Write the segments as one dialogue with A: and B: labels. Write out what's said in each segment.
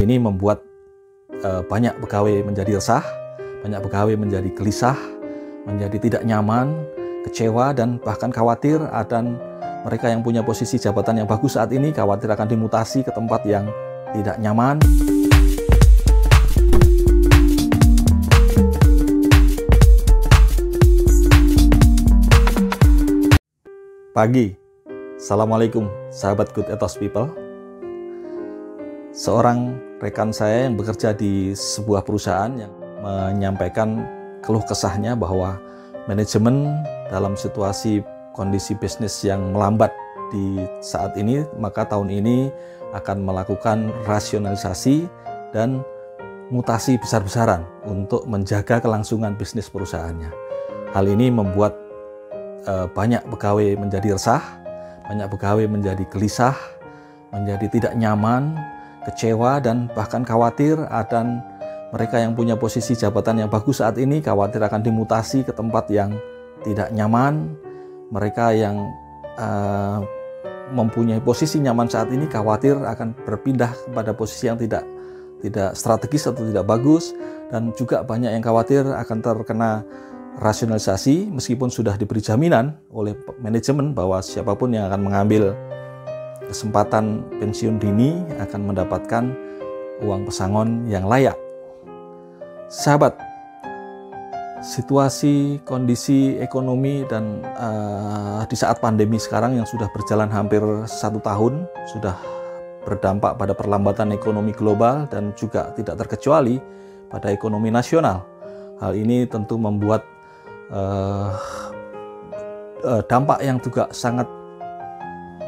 A: ini membuat banyak pegawai menjadi resah, banyak pegawai menjadi gelisah, menjadi tidak nyaman, kecewa, dan bahkan khawatir. Dan mereka yang punya posisi jabatan yang bagus saat ini khawatir akan dimutasi ke tempat yang tidak nyaman. Pagi, Assalamualaikum sahabat Good Ethos People. Seorang rekan saya yang bekerja di sebuah perusahaan yang menyampaikan keluh kesahnya bahwa manajemen dalam situasi kondisi bisnis yang melambat di saat ini, maka tahun ini akan melakukan rasionalisasi dan mutasi besar-besaran untuk menjaga kelangsungan bisnis perusahaannya. Hal ini membuat banyak pegawai menjadi resah, banyak pegawai menjadi gelisah, menjadi tidak nyaman, kecewa, dan bahkan khawatir. Dan mereka yang punya posisi jabatan yang bagus saat ini khawatir akan dimutasi ke tempat yang tidak nyaman. Mereka yang mempunyai posisi nyaman saat ini khawatir akan berpindah kepada posisi yang tidak strategis atau tidak bagus. Dan juga banyak yang khawatir akan terkena rasionalisasi, meskipun sudah diberi jaminan oleh manajemen bahwa siapapun yang akan mengambil kesempatan pensiun dini akan mendapatkan uang pesangon yang layak. Sahabat, situasi kondisi ekonomi dan di saat pandemi sekarang yang sudah berjalan hampir 1 tahun sudah berdampak pada perlambatan ekonomi global dan juga tidak terkecuali pada ekonomi nasional. Hal ini tentu membuat dampak yang juga sangat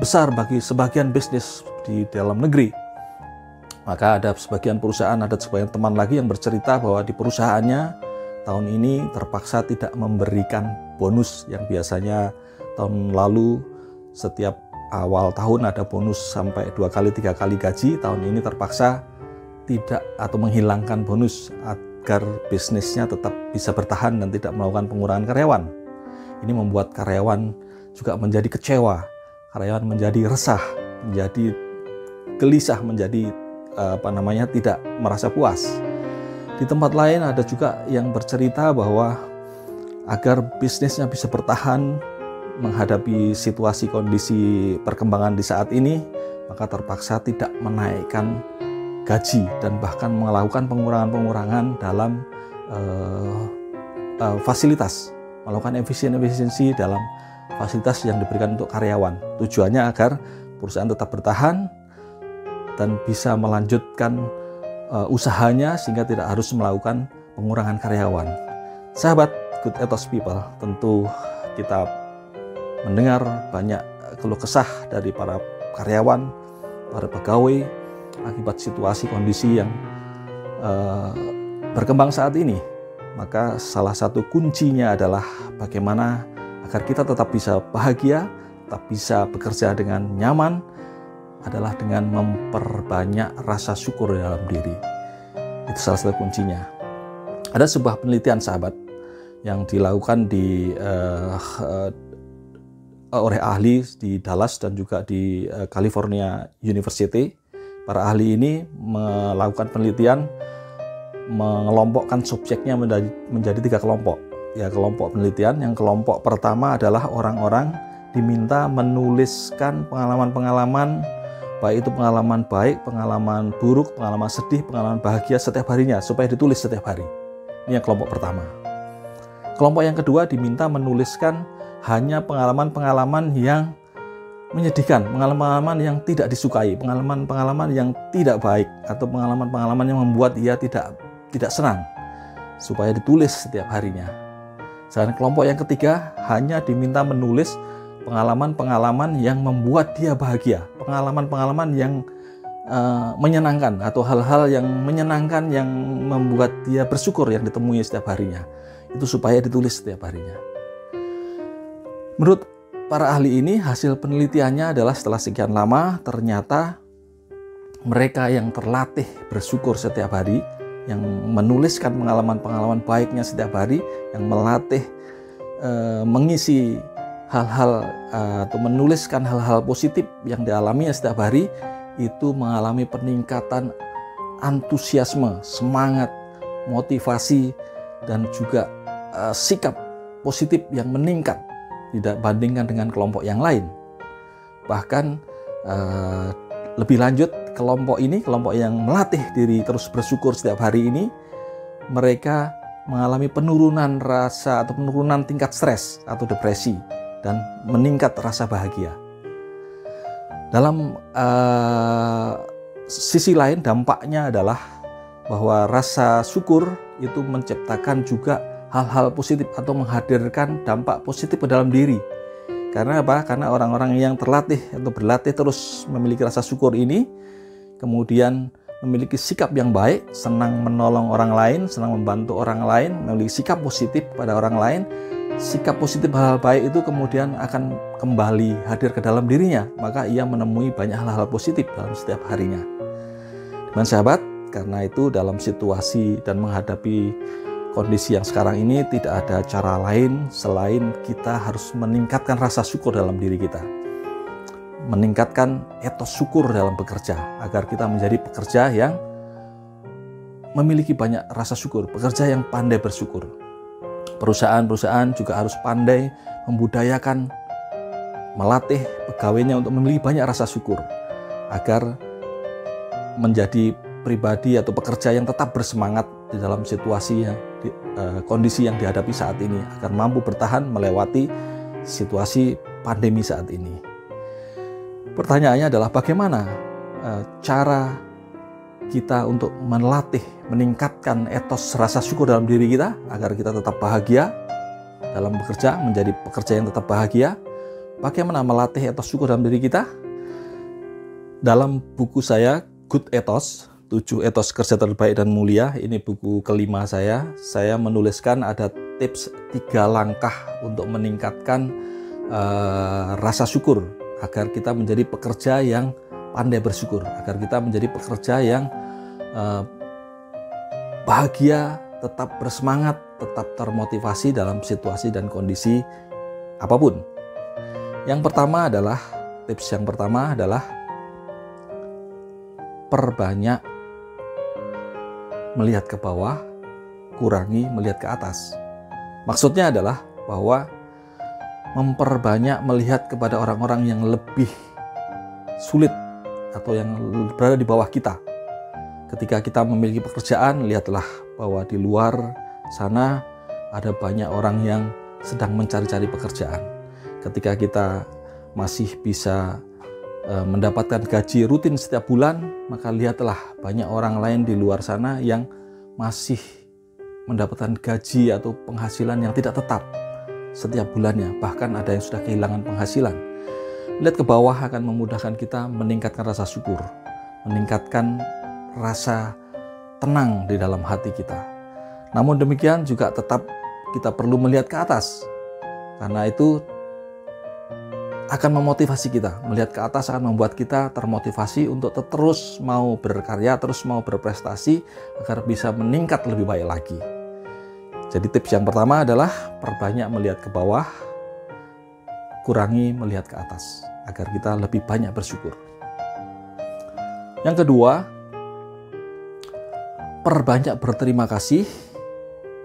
A: besar bagi sebagian bisnis di dalam negeri. Maka ada sebagian perusahaan, ada sebagian teman lagi yang bercerita bahwa di perusahaannya tahun ini terpaksa tidak memberikan bonus yang biasanya tahun lalu setiap awal tahun ada bonus sampai 2 kali 3 kali gaji. Tahun ini terpaksa tidak atau menghilangkan bonus agar bisnisnya tetap bisa bertahan dan tidak melakukan pengurangan karyawan. Ini membuat karyawan juga menjadi kecewa, karyawan menjadi resah, menjadi gelisah, menjadi tidak merasa puas. Di tempat lain ada juga yang bercerita bahwa agar bisnisnya bisa bertahan menghadapi situasi kondisi perkembangan di saat ini, maka terpaksa tidak menaikkan gaji dan bahkan melakukan pengurangan-pengurangan dalam fasilitas, melakukan efisiensi dalam fasilitas yang diberikan untuk karyawan. Tujuannya agar perusahaan tetap bertahan dan bisa melanjutkan usahanya sehingga tidak harus melakukan pengurangan karyawan. Sahabat Good Ethos People, tentu kita mendengar banyak keluh kesah dari para karyawan, para pegawai akibat situasi kondisi yang berkembang saat ini. Maka salah satu kuncinya adalah bagaimana agar kita tetap bisa bahagia, tetap bisa bekerja dengan nyaman, adalah dengan memperbanyak rasa syukur dalam diri. Itu salah satu kuncinya. Ada sebuah penelitian, sahabat, yang dilakukan oleh ahli di Dallas dan juga di California University. Para ahli ini melakukan penelitian, mengelompokkan subjeknya menjadi 3 kelompok. Ya, kelompok penelitian. Yang kelompok pertama adalah orang-orang diminta menuliskan pengalaman-pengalaman, baik itu pengalaman baik, pengalaman buruk, pengalaman sedih, pengalaman bahagia setiap harinya, supaya ditulis setiap hari. Ini yang kelompok pertama. Kelompok yang kedua diminta menuliskan hanya pengalaman-pengalaman yang menyedihkan, pengalaman-pengalaman yang tidak disukai, pengalaman-pengalaman yang tidak baik, atau pengalaman-pengalaman yang membuat dia tidak senang, supaya ditulis setiap harinya. Dan kelompok yang ketiga hanya diminta menulis pengalaman-pengalaman yang membuat dia bahagia, pengalaman-pengalaman yang menyenangkan, atau hal-hal yang menyenangkan yang membuat dia bersyukur yang ditemui setiap harinya. Itu supaya ditulis setiap harinya. Menurut para ahli ini, hasil penelitiannya adalah setelah sekian lama ternyata mereka yang terlatih bersyukur setiap hari, yang menuliskan pengalaman-pengalaman baiknya setiap hari, yang melatih mengisi hal-hal atau menuliskan hal-hal positif yang dialaminya setiap hari, itu mengalami peningkatan antusiasme, semangat, motivasi, dan juga sikap positif yang meningkat dibandingkan dengan kelompok yang lain. Bahkan lebih lanjut, kelompok yang melatih diri terus bersyukur setiap hari ini, mereka mengalami penurunan rasa atau penurunan tingkat stres atau depresi dan meningkat rasa bahagia. Dalam sisi lain, dampaknya adalah bahwa rasa syukur itu menciptakan juga hal-hal positif atau menghadirkan dampak positif ke dalam diri. Karena apa? Karena orang-orang yang terlatih atau berlatih terus memiliki rasa syukur ini, kemudian memiliki sikap yang baik, senang menolong orang lain, senang membantu orang lain, memiliki sikap positif pada orang lain. Sikap positif hal-hal baik itu kemudian akan kembali hadir ke dalam dirinya, maka ia menemui banyak hal-hal positif dalam setiap harinya. Teman sahabat, karena itu dalam situasi dan menghadapi kondisi yang sekarang ini tidak ada cara lain selain kita harus meningkatkan rasa syukur dalam diri kita. Meningkatkan etos syukur dalam bekerja agar kita menjadi pekerja yang memiliki banyak rasa syukur, pekerja yang pandai bersyukur. Perusahaan-perusahaan juga harus pandai membudayakan, melatih pegawainya untuk memiliki banyak rasa syukur agar menjadi pribadi atau pekerja yang tetap bersemangat di dalam situasi kondisi yang dihadapi saat ini, agar mampu bertahan melewati situasi pandemi saat ini. Pertanyaannya adalah bagaimana cara kita untuk melatih, meningkatkan etos rasa syukur dalam diri kita agar kita tetap bahagia dalam bekerja, menjadi pekerja yang tetap bahagia. Bagaimana melatih etos syukur dalam diri kita? Dalam buku saya, Good Ethos, 7 etos kerja terbaik dan mulia, ini buku kelima saya menuliskan ada tips 3 langkah untuk meningkatkan rasa syukur agar kita menjadi pekerja yang pandai bersyukur, agar kita menjadi pekerja yang bahagia, tetap bersemangat, tetap termotivasi dalam situasi dan kondisi apapun. Tips yang pertama adalah perbanyak melihat ke bawah, kurangi melihat ke atas. Maksudnya adalah bahwa memperbanyak melihat kepada orang-orang yang lebih sulit atau yang berada di bawah kita. Ketika kita memiliki pekerjaan, lihatlah bahwa di luar sana ada banyak orang yang sedang mencari-cari pekerjaan. Ketika kita masih bisa mendapatkan gaji rutin setiap bulan, maka lihatlah banyak orang lain di luar sana yang masih mendapatkan gaji atau penghasilan yang tidak tetap setiap bulannya, bahkan ada yang sudah kehilangan penghasilan. Lihat ke bawah akan memudahkan kita meningkatkan rasa syukur, meningkatkan rasa tenang di dalam hati kita. Namun demikian juga tetap kita perlu melihat ke atas, karena itu akan memotivasi kita. Melihat ke atas akan membuat kita termotivasi untuk terus mau berkarya, terus mau berprestasi agar bisa meningkat lebih baik lagi. Jadi tips yang pertama adalah perbanyak melihat ke bawah, kurangi melihat ke atas agar kita lebih banyak bersyukur. Yang kedua, perbanyak berterima kasih,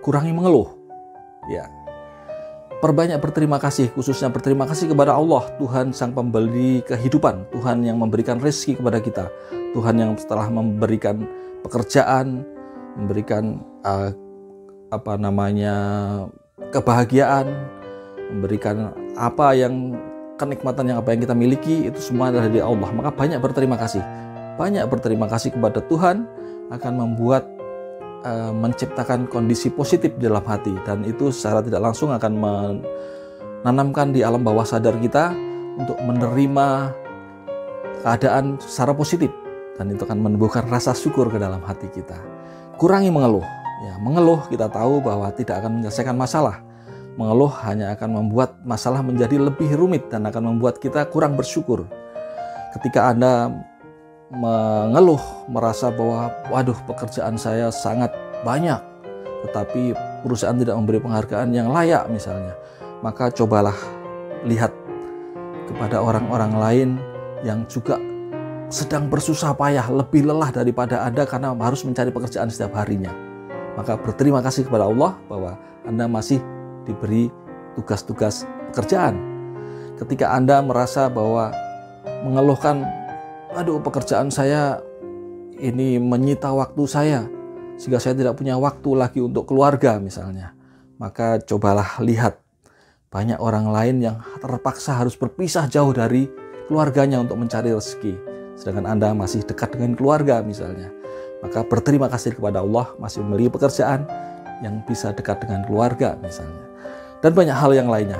A: kurangi mengeluh. Ya. Perbanyak berterima kasih, khususnya berterima kasih kepada Allah, Tuhan Sang Pemberi kehidupan, Tuhan yang memberikan rezeki kepada kita, Tuhan yang setelah memberikan pekerjaan, memberikan kebahagiaan, memberikan kenikmatan yang kita miliki, itu semua adalah dari Allah. Maka banyak berterima kasih. Banyak berterima kasih kepada Tuhan akan membuat menciptakan kondisi positif di dalam hati, dan itu secara tidak langsung akan menanamkan di alam bawah sadar kita untuk menerima keadaan secara positif, dan itu akan menumbuhkan rasa syukur ke dalam hati kita. Kurangi mengeluh. Ya, mengeluh kita tahu bahwa tidak akan menyelesaikan masalah. Mengeluh hanya akan membuat masalah menjadi lebih rumit dan akan membuat kita kurang bersyukur. Ketika Anda mengeluh, merasa bahwa waduh, pekerjaan saya sangat banyak tetapi perusahaan tidak memberi penghargaan yang layak misalnya, maka cobalah lihat kepada orang-orang lain yang juga sedang bersusah payah, lebih lelah daripada Anda karena harus mencari pekerjaan setiap harinya. Maka berterima kasih kepada Allah bahwa Anda masih diberi tugas-tugas pekerjaan. Ketika Anda merasa bahwa mengeluhkan, aduh pekerjaan saya ini menyita waktu saya, sehingga saya tidak punya waktu lagi untuk keluarga misalnya. Maka cobalah lihat, banyak orang lain yang terpaksa harus berpisah jauh dari keluarganya untuk mencari rezeki. Sedangkan Anda masih dekat dengan keluarga misalnya. Maka berterima kasih kepada Allah masih memiliki pekerjaan yang bisa dekat dengan keluarga misalnya. Dan banyak hal yang lainnya.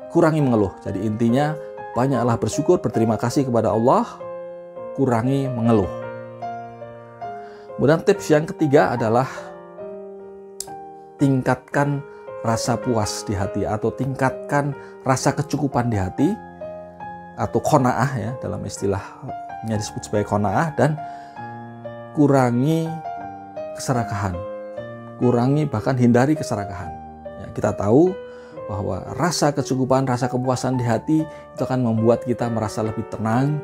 A: Kurangi mengeluh. Jadi intinya banyaklah bersyukur, berterima kasih kepada Allah, kurangi mengeluh. Kemudian tips yang ketiga adalah tingkatkan rasa puas di hati atau tingkatkan rasa kecukupan di hati atau qanaah ya, dalam istilahnya disebut sebagai qanaah, dan kurangi keserakahan. Kurangi bahkan hindari keserakahan. Ya, kita tahu bahwa rasa kecukupan, rasa kepuasan di hati itu akan membuat kita merasa lebih tenang,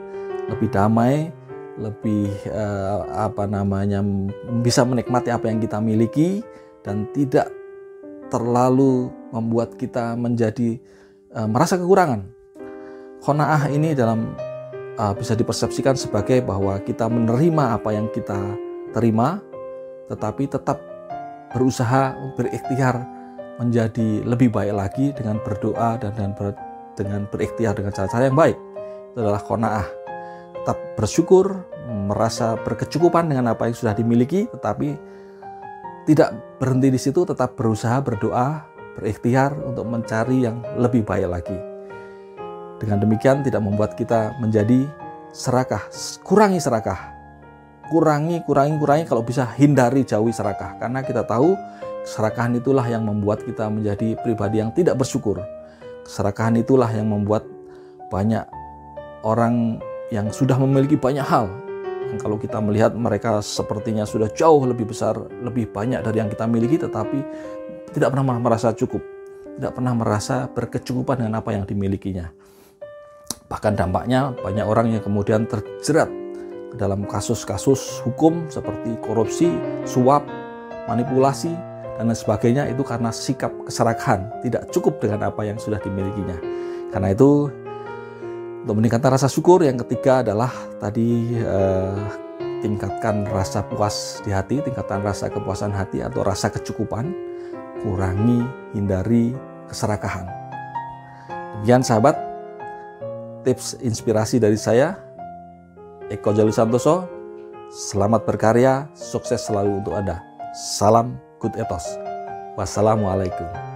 A: lebih damai, lebih bisa menikmati apa yang kita miliki dan tidak terlalu membuat kita menjadi merasa kekurangan. Qanaah ini bisa dipersepsikan sebagai bahwa kita menerima apa yang kita terima, tetapi tetap berusaha berikhtiar menjadi lebih baik lagi dengan berdoa dan dengan berikhtiar dengan cara-cara yang baik. Itu adalah qanaah. Tetap bersyukur, merasa berkecukupan dengan apa yang sudah dimiliki, tetapi tidak berhenti di situ, tetap berusaha berdoa, berikhtiar untuk mencari yang lebih baik lagi. Dengan demikian tidak membuat kita menjadi serakah. Kurangi serakah. Kurangi, kalau bisa hindari jauhi serakah. Karena kita tahu keserakahan itulah yang membuat kita menjadi pribadi yang tidak bersyukur. Keserakahan itulah yang membuat banyak orang yang sudah memiliki banyak hal, yang kalau kita melihat mereka sepertinya sudah jauh lebih besar, lebih banyak dari yang kita miliki, tetapi tidak pernah merasa cukup, tidak pernah merasa berkecukupan dengan apa yang dimilikinya. Bahkan dampaknya banyak orang yang kemudian terjerat dalam kasus-kasus hukum seperti korupsi, suap, manipulasi, dan lain sebagainya, itu karena sikap keserakahan, tidak cukup dengan apa yang sudah dimilikinya. Karena itu, untuk meningkatkan rasa syukur, yang ketiga adalah tadi tingkatkan rasa puas di hati, tingkatkan rasa kepuasan hati atau rasa kecukupan, kurangi, hindari keserakahan. Demikian sahabat, tips inspirasi dari saya, Eko Jalil Santoso. Selamat berkarya, sukses selalu untuk Anda. Salam Good Ethos. Wassalamualaikum.